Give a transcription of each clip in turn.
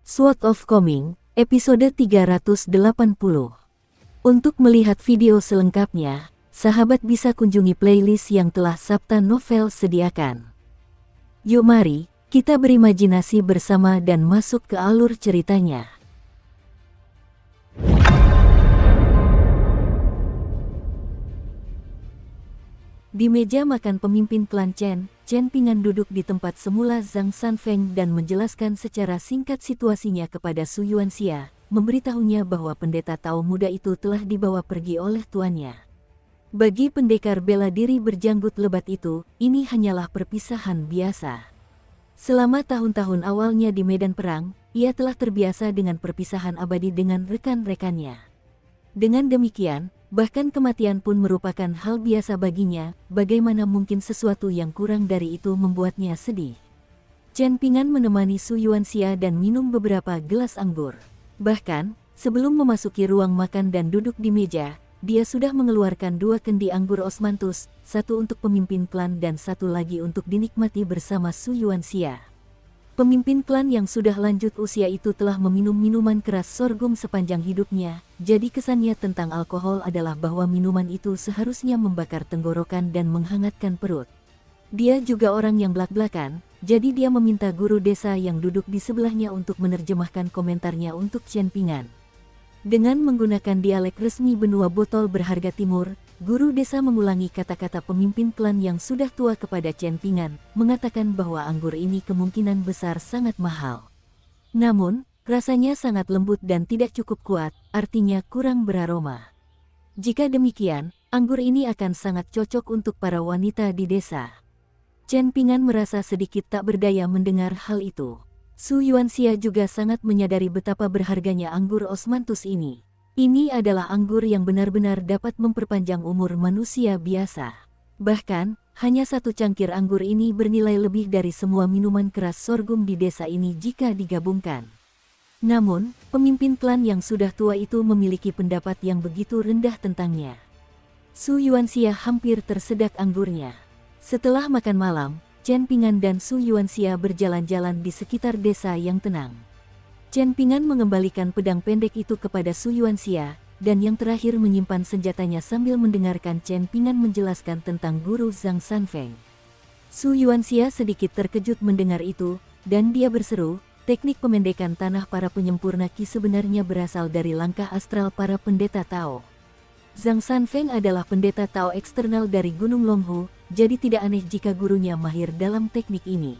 Sword of Coming, episode 380. Untuk melihat video selengkapnya, sahabat bisa kunjungi playlist yang telah Sabta Novel sediakan. Yuk mari, kita berimajinasi bersama dan masuk ke alur ceritanya. Di meja makan pemimpin klan Chen Pingan duduk di tempat semula Zhang Sanfeng dan menjelaskan secara singkat situasinya kepada Su Yuanxia, memberitahunya bahwa pendeta Tao muda itu telah dibawa pergi oleh tuannya. Bagi pendekar bela diri berjanggut lebat itu, ini hanyalah perpisahan biasa. Selama tahun-tahun awalnya di medan perang, ia telah terbiasa dengan perpisahan abadi dengan rekan-rekannya. Dengan demikian, bahkan kematian pun merupakan hal biasa baginya. Bagaimana mungkin sesuatu yang kurang dari itu membuatnya sedih? Chen Pingan menemani Su Yuanxia dan minum beberapa gelas anggur. Bahkan, sebelum memasuki ruang makan dan duduk di meja, dia sudah mengeluarkan 2 kendi anggur osmanthus, satu untuk pemimpin klan dan satu lagi untuk dinikmati bersama Su Yuanxia. Pemimpin klan yang sudah lanjut usia itu telah meminum minuman keras sorghum sepanjang hidupnya, jadi kesannya tentang alkohol adalah bahwa minuman itu seharusnya membakar tenggorokan dan menghangatkan perut. Dia juga orang yang blak-blakan, jadi dia meminta guru desa yang duduk di sebelahnya untuk menerjemahkan komentarnya untuk Chen Pingan. Dengan menggunakan dialek resmi benua botol berharga timur, guru desa mengulangi kata-kata pemimpin klan yang sudah tua kepada Chen Pingan, mengatakan bahwa anggur ini kemungkinan besar sangat mahal. Namun, rasanya sangat lembut dan tidak cukup kuat, artinya kurang beraroma. Jika demikian, anggur ini akan sangat cocok untuk para wanita di desa. Chen Pingan merasa sedikit tak berdaya mendengar hal itu. Su Yuanxia juga sangat menyadari betapa berharganya anggur osmanthus ini. Ini adalah anggur yang benar-benar dapat memperpanjang umur manusia biasa. Bahkan, hanya 1 cangkir anggur ini bernilai lebih dari semua minuman keras sorghum di desa ini jika digabungkan. Namun, pemimpin klan yang sudah tua itu memiliki pendapat yang begitu rendah tentangnya. Su Yuanxia hampir tersedak anggurnya. Setelah makan malam, Chen Pingan dan Su Yuanxia berjalan-jalan di sekitar desa yang tenang. Chen Pingan mengembalikan pedang pendek itu kepada Su Yuanxia, dan yang terakhir menyimpan senjatanya sambil mendengarkan Chen Pingan menjelaskan tentang guru Zhang Sanfeng. Su Yuanxia sedikit terkejut mendengar itu, dan dia berseru, teknik pemendekan tanah para penyempurna Qi sebenarnya berasal dari langkah astral para pendeta Tao. Zhang Sanfeng adalah pendeta Tao eksternal dari Gunung Longhu, jadi tidak aneh jika gurunya mahir dalam teknik ini.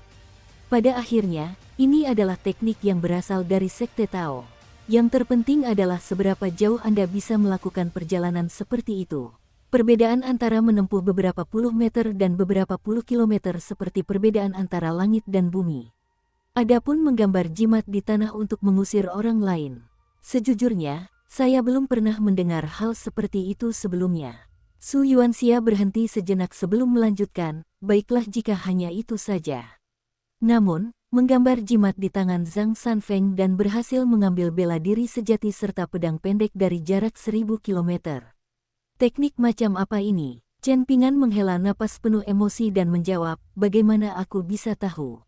Pada akhirnya, ini adalah teknik yang berasal dari Sekte Tao. Yang terpenting adalah seberapa jauh Anda bisa melakukan perjalanan seperti itu. Perbedaan antara menempuh beberapa puluh meter dan beberapa puluh kilometer seperti perbedaan antara langit dan bumi. Adapun menggambar jimat di tanah untuk mengusir orang lain. Sejujurnya, saya belum pernah mendengar hal seperti itu sebelumnya. Su Yuanxia berhenti sejenak sebelum melanjutkan, baiklah jika hanya itu saja. Namun, menggambar jimat di tangan Zhang Sanfeng dan berhasil mengambil bela diri sejati serta pedang pendek dari jarak 1000 km. Teknik macam apa ini? Chen Pingan menghela napas penuh emosi dan menjawab, bagaimana aku bisa tahu?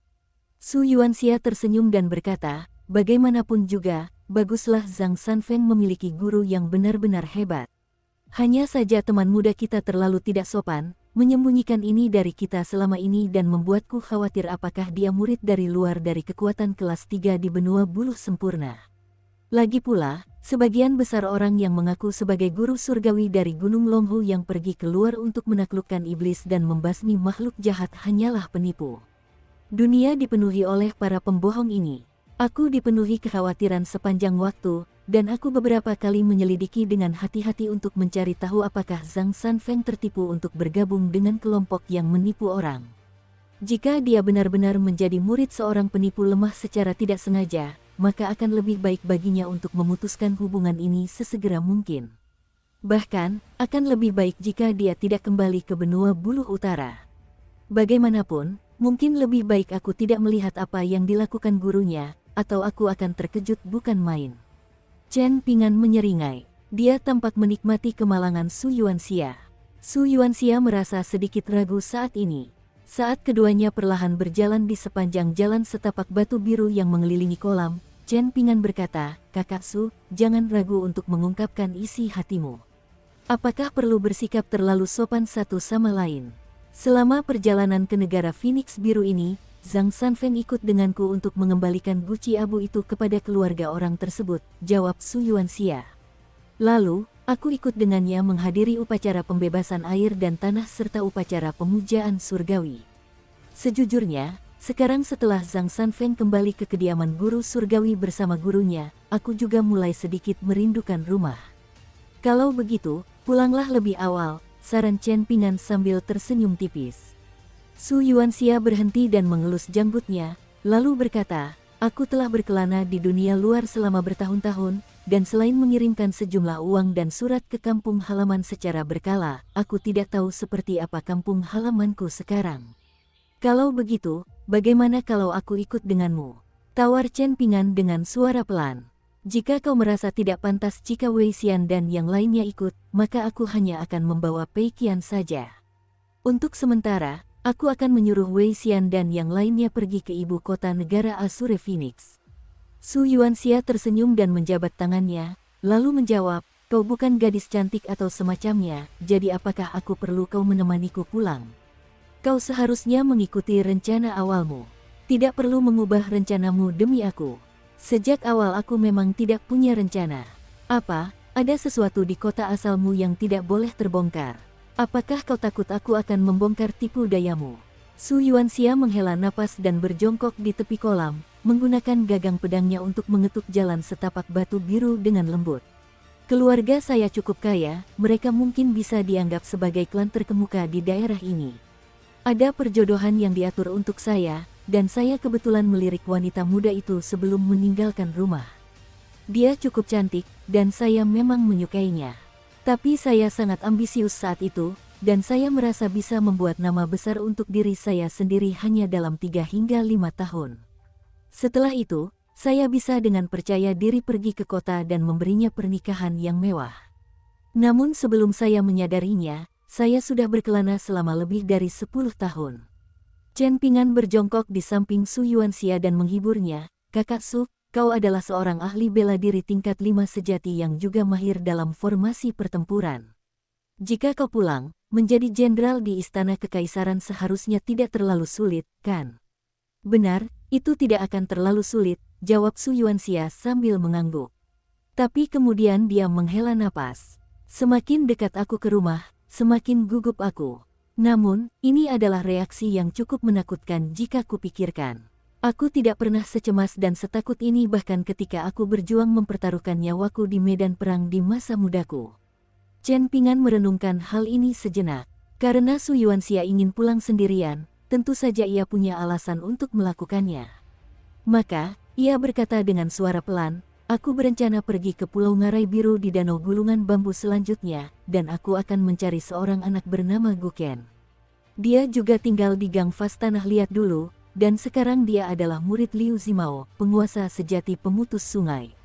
Su Yuanxia tersenyum dan berkata, bagaimanapun juga, baguslah Zhang Sanfeng memiliki guru yang benar-benar hebat. Hanya saja teman muda kita terlalu tidak sopan, menyembunyikan ini dari kita selama ini dan membuatku khawatir apakah dia murid dari luar dari kekuatan kelas 3 di benua buluh sempurna. Lagi pula, sebagian besar orang yang mengaku sebagai guru surgawi dari Gunung Longhu yang pergi keluar untuk menaklukkan iblis dan membasmi makhluk jahat hanyalah penipu. Dunia dipenuhi oleh para pembohong ini. Aku dipenuhi kekhawatiran sepanjang waktu, dan aku beberapa kali menyelidiki dengan hati-hati untuk mencari tahu apakah Zhang Sanfeng tertipu untuk bergabung dengan kelompok yang menipu orang. Jika dia benar-benar menjadi murid seorang penipu lemah secara tidak sengaja, maka akan lebih baik baginya untuk memutuskan hubungan ini sesegera mungkin. Bahkan, akan lebih baik jika dia tidak kembali ke benua buluh utara. Bagaimanapun, mungkin lebih baik aku tidak melihat apa yang dilakukan gurunya, atau aku akan terkejut bukan main. Chen Pingan menyeringai. Dia tampak menikmati kemalangan Su Yuanxia. Su Yuanxia merasa sedikit ragu saat ini. Saat keduanya perlahan berjalan di sepanjang jalan setapak batu biru yang mengelilingi kolam, Chen Pingan berkata, "Kakak Su, jangan ragu untuk mengungkapkan isi hatimu. Apakah perlu bersikap terlalu sopan satu sama lain?" Selama perjalanan ke negara Phoenix Biru ini, Zhang Sanfeng ikut denganku untuk mengembalikan guci abu itu kepada keluarga orang tersebut, jawab Su Yuanxia. Lalu, aku ikut dengannya menghadiri upacara pembebasan air dan tanah serta upacara pemujaan surgawi. Sejujurnya, sekarang setelah Zhang Sanfeng kembali ke kediaman guru surgawi bersama gurunya, aku juga mulai sedikit merindukan rumah. Kalau begitu, pulanglah lebih awal, saran Chen Pingan sambil tersenyum tipis. Su Yuanxia berhenti dan mengelus janggutnya, lalu berkata, "Aku telah berkelana di dunia luar selama bertahun-tahun, dan selain mengirimkan sejumlah uang dan surat ke kampung halaman secara berkala, aku tidak tahu seperti apa kampung halamanku sekarang. Kalau begitu, bagaimana kalau aku ikut denganmu?" Tawar Chen Pingan dengan suara pelan. "Jika kau merasa tidak pantas jika Wei Xian dan yang lainnya ikut, maka aku hanya akan membawa Pei Qian saja. Untuk sementara, aku akan menyuruh Wei Xian dan yang lainnya pergi ke ibu kota negara Asure Phoenix." Su Yuanxia tersenyum dan menjabat tangannya, lalu menjawab, "Kau bukan gadis cantik atau semacamnya, jadi apakah aku perlu kau menemaniku pulang? Kau seharusnya mengikuti rencana awalmu. Tidak perlu mengubah rencanamu demi aku. Sejak awal aku memang tidak punya rencana. Apa, ada sesuatu di kota asalmu yang tidak boleh terbongkar? Apakah kau takut aku akan membongkar tipu dayamu?" Su Yuanxia menghela napas dan berjongkok di tepi kolam, menggunakan gagang pedangnya untuk mengetuk jalan setapak batu biru dengan lembut. "Keluarga saya cukup kaya, mereka mungkin bisa dianggap sebagai klan terkemuka di daerah ini. Ada perjodohan yang diatur untuk saya, dan saya kebetulan melirik wanita muda itu sebelum meninggalkan rumah. Dia cukup cantik, dan saya memang menyukainya. Tapi saya sangat ambisius saat itu, dan saya merasa bisa membuat nama besar untuk diri saya sendiri hanya dalam 3 hingga 5 tahun. Setelah itu, saya bisa dengan percaya diri pergi ke kota dan memberinya pernikahan yang mewah. Namun sebelum saya menyadarinya, saya sudah berkelana selama lebih dari 10 tahun. Chen Pingan berjongkok di samping Su Yuanxia dan menghiburnya, "Kakak Su, kau adalah seorang ahli bela diri tingkat 5 sejati yang juga mahir dalam formasi pertempuran. Jika kau pulang, menjadi jenderal di istana kekaisaran seharusnya tidak terlalu sulit, kan?" "Benar, itu tidak akan terlalu sulit," jawab Su Yuanxia sambil mengangguk. Tapi kemudian dia menghela napas. "Semakin dekat aku ke rumah, semakin gugup aku. Namun, ini adalah reaksi yang cukup menakutkan jika kupikirkan. Aku tidak pernah secemas dan setakut ini bahkan ketika aku berjuang mempertaruhkan nyawaku di medan perang di masa mudaku." Chen Pingan merenungkan hal ini sejenak. Karena Su Yuanxia ingin pulang sendirian, tentu saja ia punya alasan untuk melakukannya. Maka, ia berkata dengan suara pelan, "Aku berencana pergi ke Pulau Ngarai Biru di Danau Gulungan Bambu selanjutnya, dan aku akan mencari seorang anak bernama Guken. Dia juga tinggal di Gang Fas Tanah Liat dulu, dan sekarang dia adalah murid Liu Zimao, penguasa sejati pemutus sungai.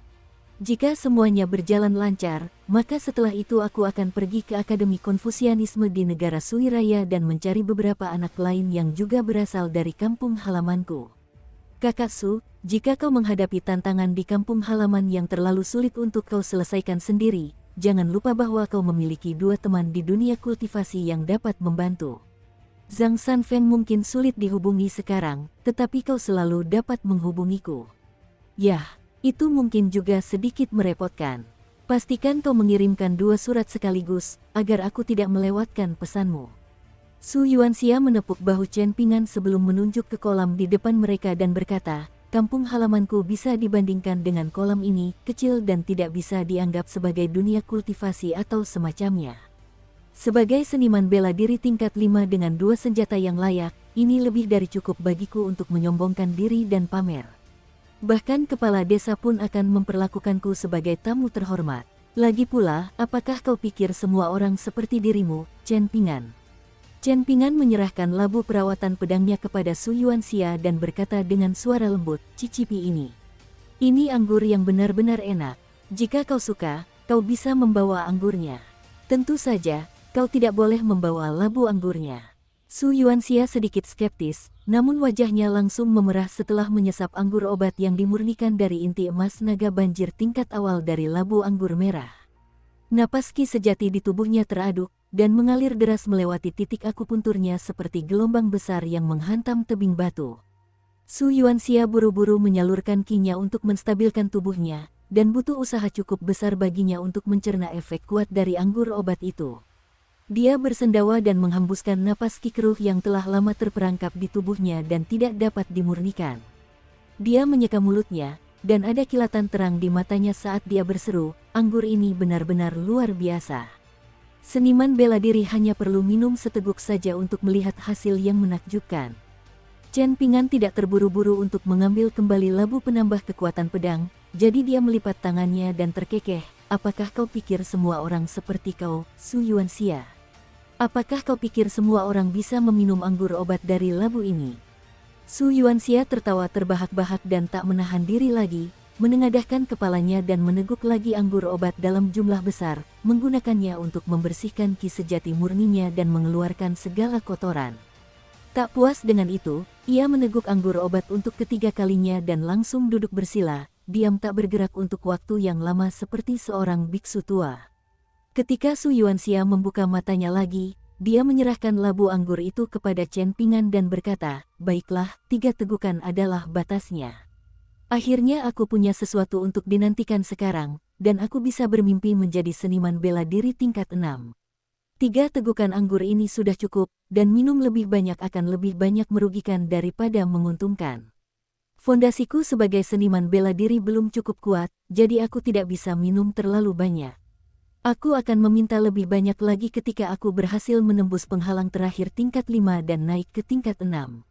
Jika semuanya berjalan lancar, maka setelah itu aku akan pergi ke Akademi Konfusianisme di negara Sui Raya dan mencari beberapa anak lain yang juga berasal dari kampung halamanku. Kakak Su, jika kau menghadapi tantangan di kampung halaman yang terlalu sulit untuk kau selesaikan sendiri, jangan lupa bahwa kau memiliki 2 teman di dunia kultivasi yang dapat membantu. Zhang Sanfeng mungkin sulit dihubungi sekarang, tetapi kau selalu dapat menghubungiku. Yah, itu mungkin juga sedikit merepotkan. Pastikan kau mengirimkan 2 surat sekaligus, agar aku tidak melewatkan pesanmu." Su Yuanxia menepuk bahu Chen Pingan sebelum menunjuk ke kolam di depan mereka dan berkata, "Kampung halamanku bisa dibandingkan dengan kolam ini, kecil dan tidak bisa dianggap sebagai dunia kultivasi atau semacamnya. Sebagai seniman bela diri tingkat 5 dengan 2 senjata yang layak, ini lebih dari cukup bagiku untuk menyombongkan diri dan pamer. Bahkan kepala desa pun akan memperlakukanku sebagai tamu terhormat. Lagi pula, apakah kau pikir semua orang seperti dirimu, Chen Pingan?" Chen Pingan menyerahkan labu perawatan pedangnya kepada Su Yuanxia dan berkata dengan suara lembut, "Cicipi ini. Ini anggur yang benar-benar enak. Jika kau suka, kau bisa membawa anggurnya. Tentu saja, kau tidak boleh membawa labu anggurnya." Su Yuanxia sedikit skeptis, namun wajahnya langsung memerah setelah menyesap anggur obat yang dimurnikan dari inti emas naga banjir tingkat awal dari labu anggur merah. Napas ki sejati di tubuhnya teraduk, dan mengalir deras melewati titik akupunturnya seperti gelombang besar yang menghantam tebing batu. Su Yuanxia buru-buru menyalurkan ki-nya untuk menstabilkan tubuhnya, dan butuh usaha cukup besar baginya untuk mencerna efek kuat dari anggur obat itu. Dia bersendawa dan menghembuskan napas ki keruh yang telah lama terperangkap di tubuhnya dan tidak dapat dimurnikan. Dia menyeka mulutnya, dan ada kilatan terang di matanya saat dia berseru, anggur ini benar-benar luar biasa. Seniman bela diri hanya perlu minum seteguk saja untuk melihat hasil yang menakjubkan. Chen Pingan tidak terburu-buru untuk mengambil kembali labu penambah kekuatan pedang, jadi dia melipat tangannya dan terkekeh, apakah kau pikir semua orang seperti kau, Su Yuanxia? Apakah kau pikir semua orang bisa meminum anggur obat dari labu ini? Su Yuanxia tertawa terbahak-bahak dan tak menahan diri lagi, menengadahkan kepalanya dan meneguk lagi anggur obat dalam jumlah besar, menggunakannya untuk membersihkan ki sejati murninya dan mengeluarkan segala kotoran. Tak puas dengan itu, ia meneguk anggur obat untuk ketiga kalinya dan langsung duduk bersila, diam tak bergerak untuk waktu yang lama seperti seorang biksu tua. Ketika Su Yuanxia membuka matanya lagi, dia menyerahkan labu anggur itu kepada Chen Pingan dan berkata, baiklah, 3 tegukan adalah batasnya. Akhirnya aku punya sesuatu untuk dinantikan sekarang, dan aku bisa bermimpi menjadi seniman bela diri tingkat 6. 3 tegukan anggur ini sudah cukup, dan minum lebih banyak akan lebih banyak merugikan daripada menguntungkan. Fondasiku sebagai seniman bela diri belum cukup kuat, jadi aku tidak bisa minum terlalu banyak. Aku akan meminta lebih banyak lagi ketika aku berhasil menembus penghalang terakhir tingkat 5 dan naik ke tingkat 6.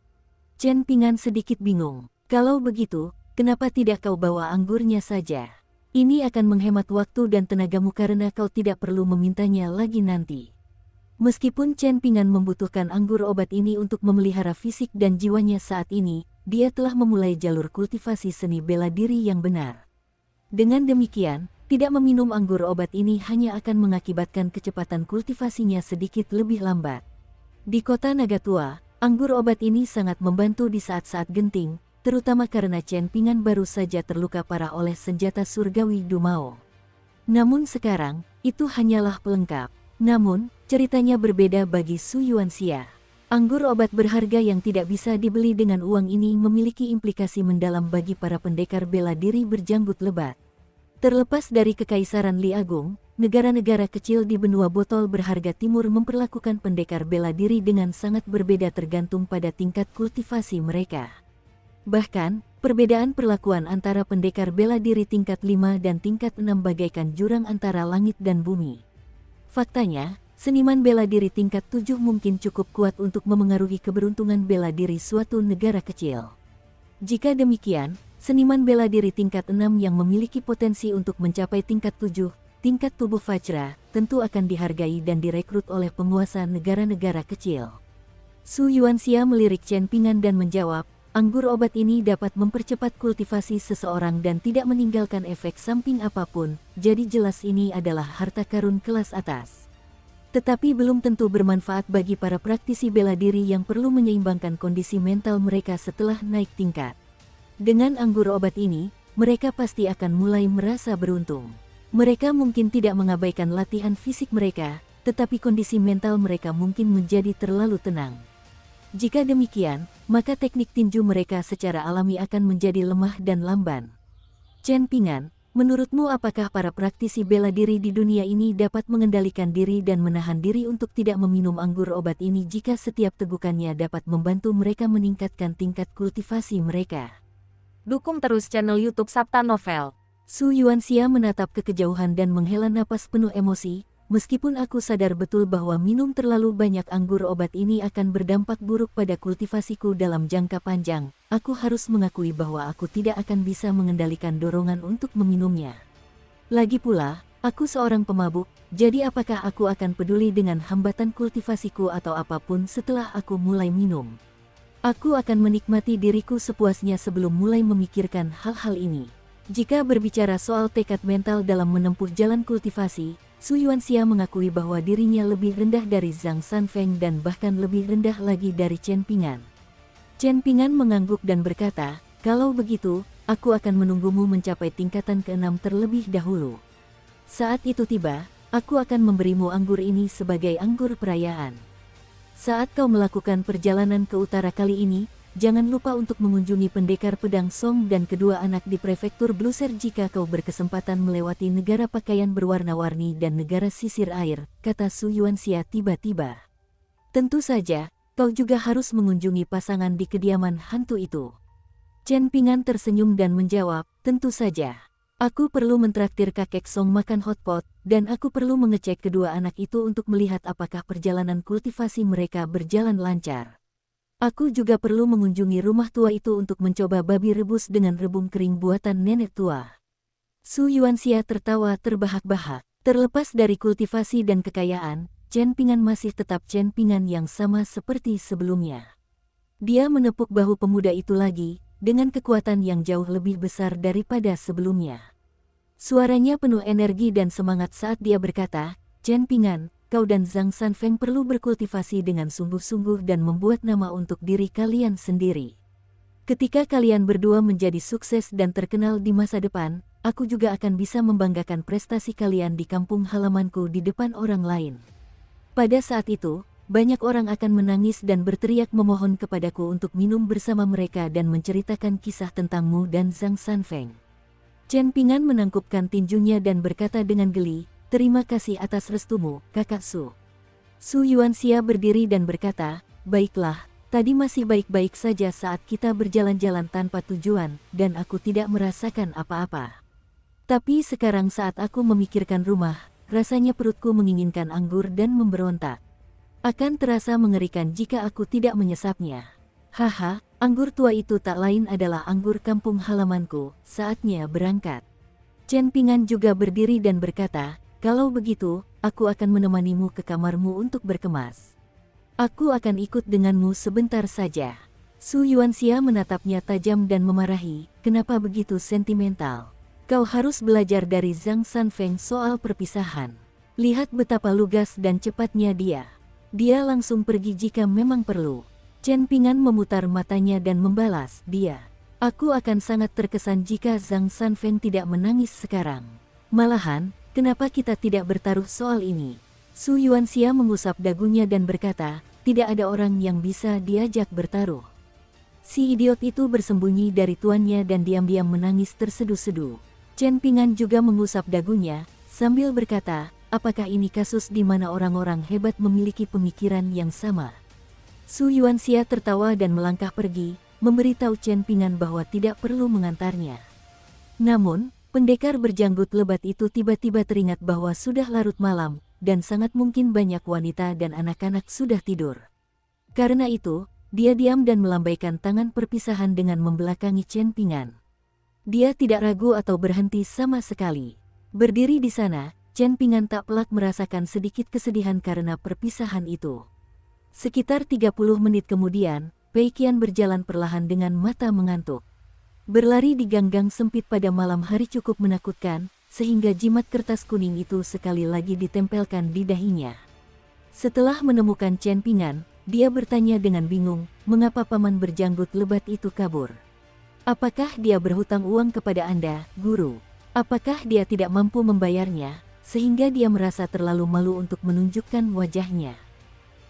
Chen Pingan sedikit bingung. Kalau begitu, kenapa tidak kau bawa anggurnya saja? Ini akan menghemat waktu dan tenagamu karena kau tidak perlu memintanya lagi nanti. Meskipun Chen Pingan membutuhkan anggur obat ini untuk memelihara fisik dan jiwanya saat ini, dia telah memulai jalur kultivasi seni bela diri yang benar. Dengan demikian, tidak meminum anggur obat ini hanya akan mengakibatkan kecepatan kultivasinya sedikit lebih lambat. Di kota Nagatua, anggur obat ini sangat membantu di saat-saat genting, terutama karena Chen Pingan baru saja terluka parah oleh senjata surgawi Dumao. Namun sekarang, itu hanyalah pelengkap. Namun, ceritanya berbeda bagi Su Yuanxia. Anggur obat berharga yang tidak bisa dibeli dengan uang ini memiliki implikasi mendalam bagi para pendekar bela diri berjanggut lebat. Terlepas dari Kekaisaran Li Agung, negara-negara kecil di benua botol berharga timur memperlakukan pendekar bela diri dengan sangat berbeda tergantung pada tingkat kultivasi mereka. Bahkan, perbedaan perlakuan antara pendekar bela diri tingkat 5 dan tingkat 6 bagaikan jurang antara langit dan bumi. Faktanya, seniman bela diri tingkat 7 mungkin cukup kuat untuk memengaruhi keberuntungan bela diri suatu negara kecil. Jika demikian, seniman bela diri tingkat 6 yang memiliki potensi untuk mencapai tingkat 7, tingkat tubuh Vajra, tentu akan dihargai dan direkrut oleh penguasa negara-negara kecil. Su Yuanxia melirik Chen Pingan dan menjawab, anggur obat ini dapat mempercepat kultivasi seseorang dan tidak meninggalkan efek samping apapun, jadi jelas ini adalah harta karun kelas atas. Tetapi belum tentu bermanfaat bagi para praktisi bela diri yang perlu menyeimbangkan kondisi mental mereka setelah naik tingkat. Dengan anggur obat ini, mereka pasti akan mulai merasa beruntung. Mereka mungkin tidak mengabaikan latihan fisik mereka, tetapi kondisi mental mereka mungkin menjadi terlalu tenang. Jika demikian, maka teknik tinju mereka secara alami akan menjadi lemah dan lamban. Chen Pingan, menurutmu apakah para praktisi bela diri di dunia ini dapat mengendalikan diri dan menahan diri untuk tidak meminum anggur obat ini jika setiap tegukannya dapat membantu mereka meningkatkan tingkat kultivasi mereka? Dukung terus channel YouTube Sabta Novel. Su Yuanxia menatap ke kejauhan dan menghela napas penuh emosi, meskipun aku sadar betul bahwa minum terlalu banyak anggur obat ini akan berdampak buruk pada kultivasiku dalam jangka panjang, aku harus mengakui bahwa aku tidak akan bisa mengendalikan dorongan untuk meminumnya. Lagi pula, aku seorang pemabuk, jadi apakah aku akan peduli dengan hambatan kultivasiku atau apapun setelah aku mulai minum? Aku akan menikmati diriku sepuasnya sebelum mulai memikirkan hal-hal ini. Jika berbicara soal tekad mental dalam menempuh jalan kultivasi, Su Yuanxia mengakui bahwa dirinya lebih rendah dari Zhang Sanfeng dan bahkan lebih rendah lagi dari Chen Ping'an. Chen Ping'an mengangguk dan berkata, "Kalau begitu, aku akan menunggumu mencapai tingkatan ke-6 terlebih dahulu. Saat itu tiba, aku akan memberimu anggur ini sebagai anggur perayaan. Saat kau melakukan perjalanan ke utara kali ini, jangan lupa untuk mengunjungi pendekar pedang Song dan kedua anak di prefektur Bluser jika kau berkesempatan melewati negara pakaian berwarna-warni dan negara sisir air," kata Su Yuanxia tiba-tiba. "Tentu saja, kau juga harus mengunjungi pasangan di kediaman hantu itu." Chen Ping'an tersenyum dan menjawab, "Tentu saja. Aku perlu mentraktir kakek Song makan hotpot, dan aku perlu mengecek kedua anak itu untuk melihat apakah perjalanan kultivasi mereka berjalan lancar. Aku juga perlu mengunjungi rumah tua itu untuk mencoba babi rebus dengan rebung kering buatan nenek tua." Su Yuanxia tertawa terbahak-bahak. Terlepas dari kultivasi dan kekayaan, Chen Ping'an masih tetap Chen Ping'an yang sama seperti sebelumnya. Dia menepuk bahu pemuda itu lagi, dengan kekuatan yang jauh lebih besar daripada sebelumnya. Suaranya penuh energi dan semangat saat dia berkata, "Chen Ping'an, kau dan Zhang Sanfeng perlu berkultivasi dengan sungguh-sungguh dan membuat nama untuk diri kalian sendiri. Ketika kalian berdua menjadi sukses dan terkenal di masa depan, aku juga akan bisa membanggakan prestasi kalian di kampung halamanku di depan orang lain. Pada saat itu, banyak orang akan menangis dan berteriak memohon kepadaku untuk minum bersama mereka dan menceritakan kisah tentangmu dan Zhang Sanfeng." Chen Ping'an menangkupkan tinjunya dan berkata dengan geli, "Terima kasih atas restumu, Kakak Su." Su Yuanxia berdiri dan berkata, "Baiklah, tadi masih baik-baik saja saat kita berjalan-jalan tanpa tujuan, dan aku tidak merasakan apa-apa. Tapi sekarang saat aku memikirkan rumah, rasanya perutku menginginkan anggur dan memberontak. Akan terasa mengerikan jika aku tidak menyesapnya. Haha, anggur tua itu tak lain adalah anggur kampung halamanku, saatnya berangkat." Chen Ping'an juga berdiri dan berkata, "Kalau begitu, aku akan menemanimu ke kamarmu untuk berkemas. Aku akan ikut denganmu sebentar saja." Su Yuanxia menatapnya tajam dan memarahi, "Kenapa begitu sentimental? Kau harus belajar dari Zhang Sanfeng soal perpisahan. Lihat betapa lugas dan cepatnya dia. Dia langsung pergi jika memang perlu." Chen Ping'an memutar matanya dan membalas, Aku akan sangat terkesan jika Zhang Sanfeng tidak menangis sekarang. Malahan, kenapa kita tidak bertaruh soal ini?" Su Yuanxia mengusap dagunya dan berkata, "Tidak ada orang yang bisa diajak bertaruh." Si idiot itu bersembunyi dari tuannya dan diam-diam menangis terseduh-seduh. Chen Ping'an juga mengusap dagunya, sambil berkata, "Apakah ini kasus di mana orang-orang hebat memiliki pemikiran yang sama?" Su Yuanxia tertawa dan melangkah pergi, memberitahu Chen Ping'an bahwa tidak perlu mengantarnya. Namun, pendekar berjanggut lebat itu tiba-tiba teringat bahwa sudah larut malam, dan sangat mungkin banyak wanita dan anak-anak sudah tidur. Karena itu, dia diam dan melambaikan tangan perpisahan dengan membelakangi Chen Ping'an. Dia tidak ragu atau berhenti sama sekali. Berdiri di sana, Chen Ping'an tak pelak merasakan sedikit kesedihan karena perpisahan itu. Sekitar 30 menit kemudian, Pei Qian berjalan perlahan dengan mata mengantuk. Berlari di gang-gang sempit pada malam hari cukup menakutkan, sehingga jimat kertas kuning itu sekali lagi ditempelkan di dahinya. Setelah menemukan Chen Ping'an, dia bertanya dengan bingung, "Mengapa paman berjanggut lebat itu kabur? Apakah dia berhutang uang kepada Anda, Guru? Apakah dia tidak mampu membayarnya, sehingga dia merasa terlalu malu untuk menunjukkan wajahnya?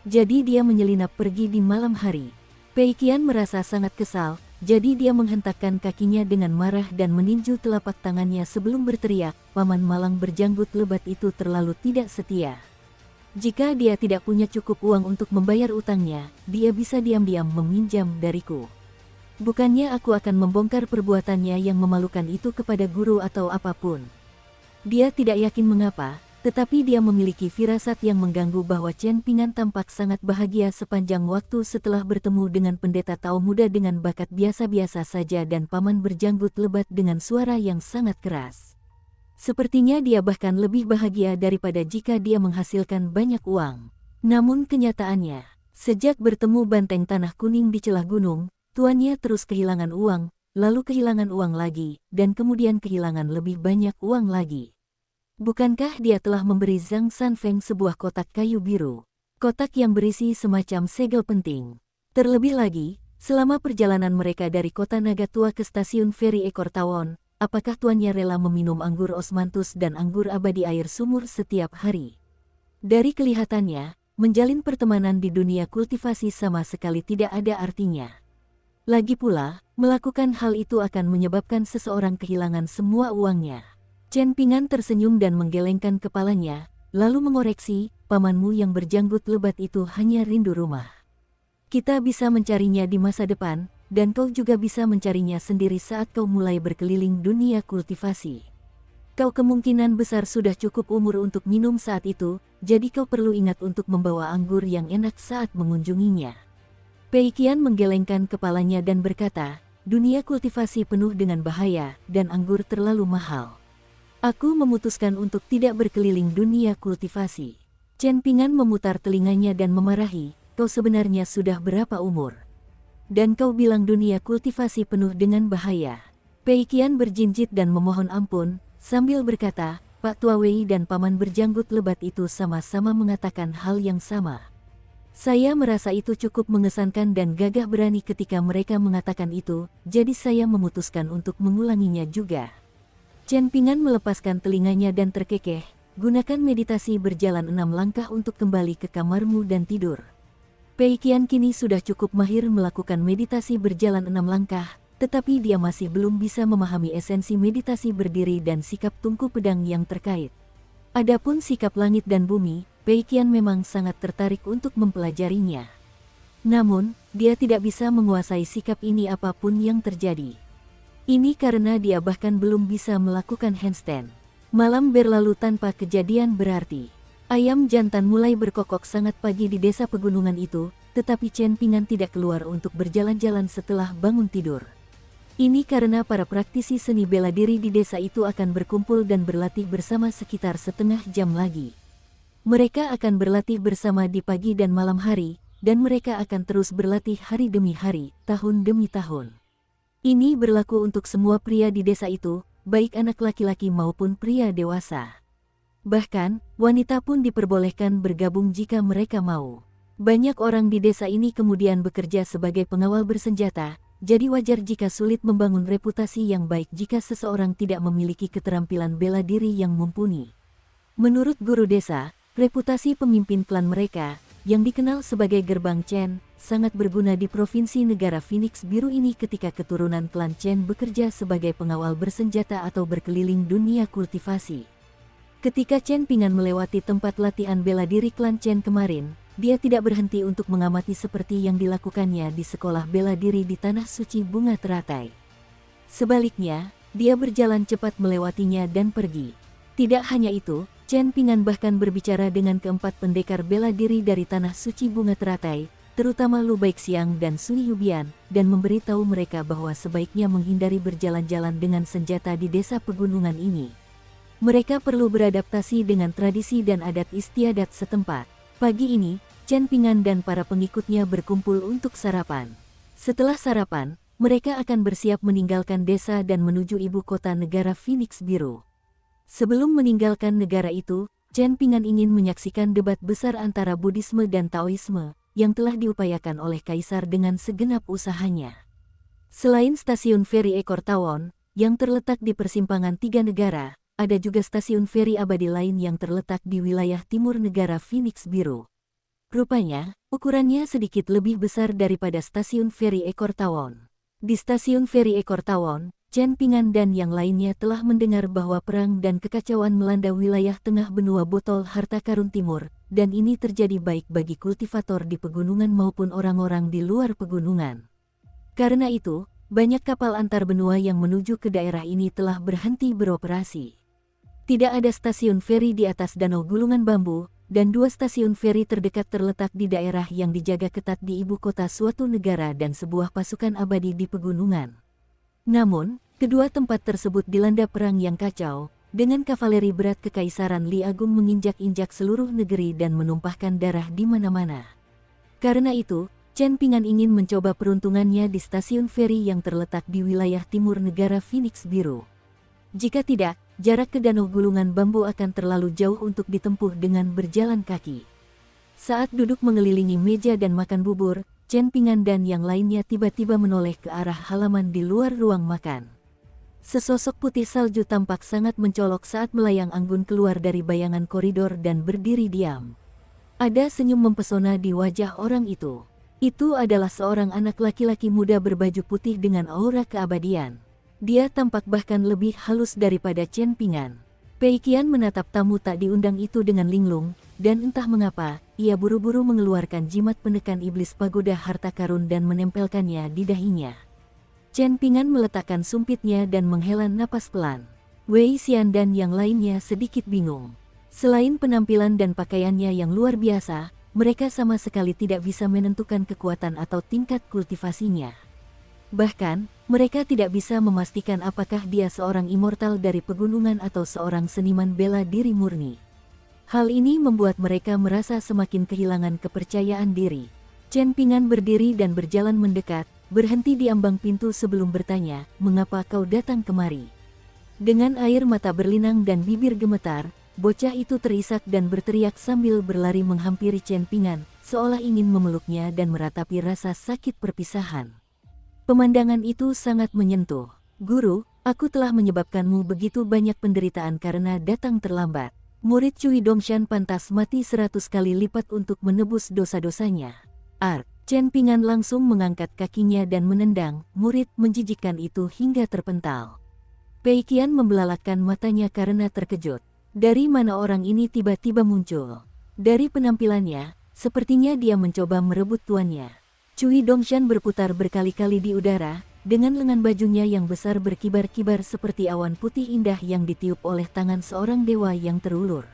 Jadi dia menyelinap pergi di malam hari." Pei Qian merasa sangat kesal, jadi dia menghentakkan kakinya dengan marah dan meninju telapak tangannya sebelum berteriak, "Paman malang berjanggut lebat itu terlalu tidak setia. Jika dia tidak punya cukup uang untuk membayar utangnya, dia bisa diam-diam meminjam dariku. Bukannya aku akan membongkar perbuatannya yang memalukan itu kepada guru atau apapun." Dia tidak yakin mengapa, tetapi dia memiliki firasat yang mengganggu bahwa Chen Ping'an tampak sangat bahagia sepanjang waktu setelah bertemu dengan pendeta Tao muda dengan bakat biasa-biasa saja dan paman berjanggut lebat dengan suara yang sangat keras. Sepertinya dia bahkan lebih bahagia daripada jika dia menghasilkan banyak uang. Namun kenyataannya, sejak bertemu banteng tanah kuning di celah gunung, tuannya terus kehilangan uang, lalu kehilangan uang lagi, dan kemudian kehilangan lebih banyak uang lagi. Bukankah dia telah memberi Zhang Sanfeng sebuah kotak kayu biru? Kotak yang berisi semacam segel penting. Terlebih lagi, selama perjalanan mereka dari kota Naga Tua ke stasiun feri Ekor Tawon, apakah tuannya rela meminum anggur osmanthus dan anggur abadi air sumur setiap hari? Dari kelihatannya, menjalin pertemanan di dunia kultivasi sama sekali tidak ada artinya. Lagi pula, melakukan hal itu akan menyebabkan seseorang kehilangan semua uangnya. Chen Pingan tersenyum dan menggelengkan kepalanya, lalu mengoreksi, pamanmu yang berjanggut lebat itu hanya rindu rumah. Kita bisa mencarinya di masa depan, dan kau juga bisa mencarinya sendiri saat kau mulai berkeliling dunia kultivasi. Kau kemungkinan besar sudah cukup umur untuk minum saat itu, jadi kau perlu ingat untuk membawa anggur yang enak saat mengunjunginya. Pei Qian menggelengkan kepalanya dan berkata, dunia kultivasi penuh dengan bahaya, dan anggur terlalu mahal. Aku memutuskan untuk tidak berkeliling dunia kultivasi. Chen Pingan memutar telinganya dan memarahi, kau sebenarnya sudah berapa umur? Dan kau bilang dunia kultivasi penuh dengan bahaya. Pei Qian berjinjit dan memohon ampun, sambil berkata, Pak Tua Wei dan paman berjanggut lebat itu sama-sama mengatakan hal yang sama. Saya merasa itu cukup mengesankan dan gagah berani ketika mereka mengatakan itu, jadi saya memutuskan untuk mengulanginya juga. Chen Pingan melepaskan telinganya dan terkekeh, gunakan meditasi berjalan 6 langkah untuk kembali ke kamarmu dan tidur. Pei Qian kini sudah cukup mahir melakukan meditasi berjalan 6 langkah, tetapi dia masih belum bisa memahami esensi meditasi berdiri dan sikap tungku pedang yang terkait. Adapun sikap langit dan bumi, Pei Qian memang sangat tertarik untuk mempelajarinya. Namun, dia tidak bisa menguasai sikap ini apapun yang terjadi. Ini karena dia bahkan belum bisa melakukan handstand. Malam berlalu tanpa kejadian berarti. Ayam jantan mulai berkokok sangat pagi di desa pegunungan itu, tetapi Chen Pingan tidak keluar untuk berjalan-jalan setelah bangun tidur. Ini karena para praktisi seni bela diri di desa itu akan berkumpul dan berlatih bersama sekitar setengah jam lagi. Mereka akan berlatih bersama di pagi dan malam hari, dan mereka akan terus berlatih hari demi hari, tahun demi tahun. Ini berlaku untuk semua pria di desa itu, baik anak laki-laki maupun pria dewasa. Bahkan, wanita pun diperbolehkan bergabung jika mereka mau. Banyak orang di desa ini kemudian bekerja sebagai pengawal bersenjata, jadi wajar jika sulit membangun reputasi yang baik jika seseorang tidak memiliki keterampilan bela diri yang mumpuni. Menurut guru desa, reputasi pemimpin klan mereka, yang dikenal sebagai Gerbang Chen, sangat berguna di provinsi negara Phoenix Biru ini ketika keturunan klan Chen bekerja sebagai pengawal bersenjata atau berkeliling dunia kultivasi. Ketika Chen Pingan melewati tempat latihan bela diri klan Chen kemarin, dia tidak berhenti untuk mengamati seperti yang dilakukannya di sekolah bela diri di Tanah Suci Bunga Teratai. Sebaliknya, dia berjalan cepat melewatinya dan pergi. Tidak hanya itu, Chen Pingan bahkan berbicara dengan keempat pendekar bela diri dari Tanah Suci Bunga Teratai, terutama Lu Baixiang dan Sun Yubian, dan memberitahu mereka bahwa sebaiknya menghindari berjalan-jalan dengan senjata di desa pegunungan ini. Mereka perlu beradaptasi dengan tradisi dan adat istiadat setempat. Pagi ini, Chen Pingan dan para pengikutnya berkumpul untuk sarapan. Setelah sarapan, mereka akan bersiap meninggalkan desa dan menuju ibu kota negara Phoenix Biru. Sebelum meninggalkan negara itu, Chen Pingan ingin menyaksikan debat besar antara Buddhisme dan Taoisme, yang telah diupayakan oleh Kaisar dengan segenap usahanya. Selain stasiun feri Ekor Tawon, yang terletak di persimpangan 3 negara, ada juga stasiun feri abadi lain yang terletak di wilayah timur negara Phoenix Biru. Rupanya, ukurannya sedikit lebih besar daripada stasiun feri Ekor Tawon. Di stasiun feri Ekor Tawon, Chen Pingan dan yang lainnya telah mendengar bahwa perang dan kekacauan melanda wilayah tengah benua botol harta karun timur, dan ini terjadi baik bagi kultivator di pegunungan maupun orang-orang di luar pegunungan. Karena itu, banyak kapal antar benua yang menuju ke daerah ini telah berhenti beroperasi. Tidak ada stasiun feri di atas danau gulungan bambu, dan 2 stasiun feri terdekat terletak di daerah yang dijaga ketat di ibu kota suatu negara dan sebuah pasukan abadi di pegunungan. Namun, kedua tempat tersebut dilanda perang yang kacau, dengan kavaleri berat Kekaisaran Li Agung menginjak-injak seluruh negeri dan menumpahkan darah di mana-mana. Karena itu, Chen Pingan ingin mencoba peruntungannya di stasiun feri yang terletak di wilayah timur negara Phoenix Biru. Jika tidak, jarak ke danau gulungan bambu akan terlalu jauh untuk ditempuh dengan berjalan kaki. Saat duduk mengelilingi meja dan makan bubur, Chen Ping'an dan yang lainnya tiba-tiba menoleh ke arah halaman di luar ruang makan. Sesosok putih salju tampak sangat mencolok saat melayang anggun keluar dari bayangan koridor dan berdiri diam. Ada senyum mempesona di wajah orang itu. Itu adalah seorang anak laki-laki muda berbaju putih dengan aura keabadian. Dia tampak bahkan lebih halus daripada Chen Ping'an. Pei Qian menatap tamu tak diundang itu dengan linglung, dan entah mengapa, ia buru-buru mengeluarkan jimat penekan iblis pagoda harta karun dan menempelkannya di dahinya. Chen Ping'an meletakkan sumpitnya dan menghela napas pelan. Wei Xian dan yang lainnya sedikit bingung. Selain penampilan dan pakaiannya yang luar biasa, mereka sama sekali tidak bisa menentukan kekuatan atau tingkat kultivasinya. Bahkan, mereka tidak bisa memastikan apakah dia seorang immortal dari pegunungan atau seorang seniman bela diri murni. Hal ini membuat mereka merasa semakin kehilangan kepercayaan diri. Chen Ping'an berdiri dan berjalan mendekat, berhenti di ambang pintu sebelum bertanya, "Mengapa kau datang kemari?" Dengan air mata berlinang dan bibir gemetar, bocah itu terisak dan berteriak sambil berlari menghampiri Chen Ping'an, seolah ingin memeluknya dan meratapi rasa sakit perpisahan. Pemandangan itu sangat menyentuh. "Guru, aku telah menyebabkanmu begitu banyak penderitaan karena datang terlambat. Murid Cui Dongshan pantas mati 100 kali lipat untuk menebus dosa-dosanya." Chen Ping'an langsung mengangkat kakinya dan menendang murid menjijikkan itu hingga terpental. Pei Qian membelalakkan matanya karena terkejut. Dari mana orang ini tiba-tiba muncul? Dari penampilannya, sepertinya dia mencoba merebut tuannya. Cui Dongshan berputar berkali-kali di udara, dengan lengan bajunya yang besar berkibar-kibar seperti awan putih indah yang ditiup oleh tangan seorang dewa yang terulur.